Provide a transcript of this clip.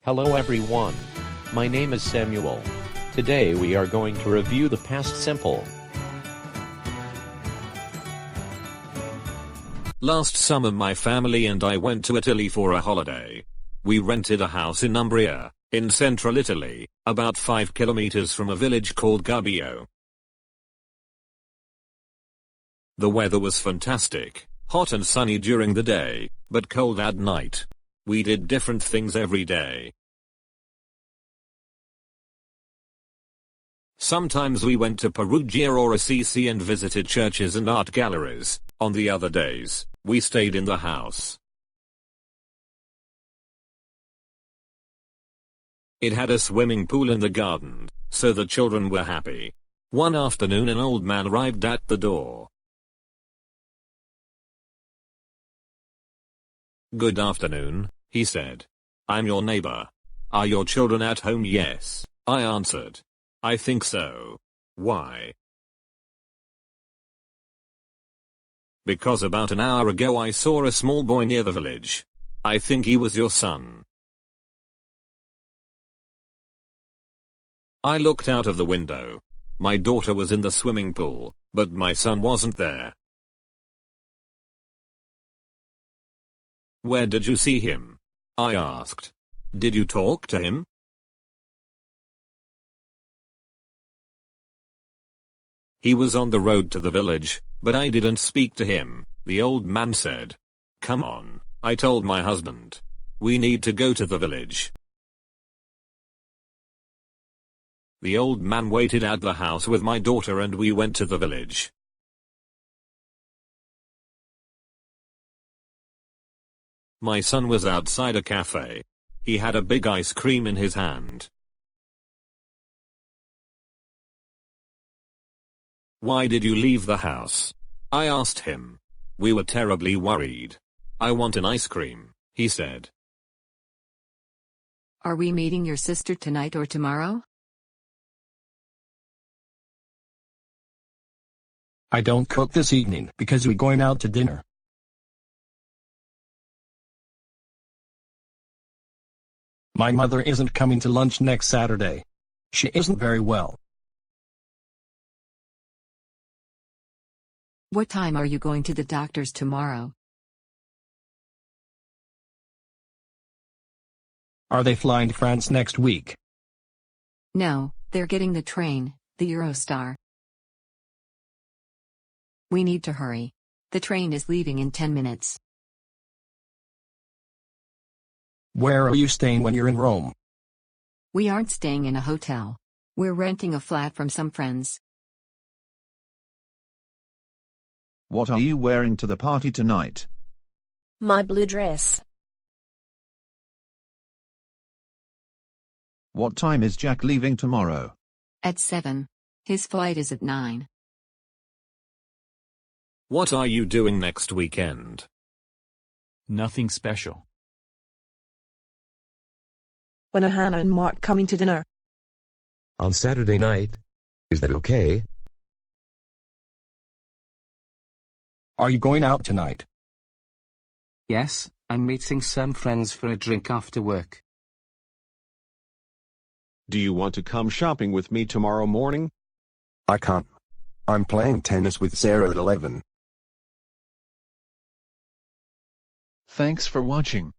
Hello everyone. My name is Samuel. Today we are going to review the past simple. Last summer my family and I went to Italy for a holiday. We rented a house in Umbria, in central Italy, about 5 kilometers from a village called Gubbio. The weather was fantastic, hot and sunny during the day, but cold at night. We did different things every day. Sometimes we went to Perugia or Assisi and visited churches and art galleries. On the other days, we stayed in the house. It had a swimming pool in the garden, so the children were happy. One afternoon an old man arrived at the door. "Good afternoon," he said. "I'm your neighbor. Are your children at home?" "Yes," I answered. "I think so. Why?" "Because about an hour ago I saw a small boy near the village. I think he was your son." I looked out of the window. My daughter was in the swimming pool, but my son wasn't there. "Where did you see him?" I asked. "Did you talk to him?" "He was on the road to the village, but I didn't speak to him," the old man said. "Come on," I told my husband. "We need to go to the village." The old man waited at the house with my daughter and we went to the village. My son was outside a cafe. He had a big ice cream in his hand. "Why did you leave the house?" I asked him. "We were terribly worried." "I want an ice cream," he said. "Are we meeting your sister tonight or tomorrow?" "I don't cook this evening because we're going out to dinner." "My mother isn't coming to lunch next Saturday. She isn't very well." "What time are you going to the doctor's tomorrow?" "Are they flying to France next week?" "No, they're getting the train, the Eurostar." "We need to hurry. The train is leaving in 10 minutes. "Where are you staying when you're in Rome?" We aren't staying in a hotel. We're renting a flat from some friends." What are you wearing to the party tonight? My blue dress. What time is Jack leaving tomorrow? At 7. His flight is at 9. What are you doing next weekend? Nothing special. When are Hannah and Mark coming to dinner? On Saturday night. Is that okay? "Are you going out tonight?" Yes, I'm meeting some friends for a drink after work. Do you want to come shopping with me tomorrow morning? I can't. I'm playing tennis with Sarah at 11. Thanks for watching.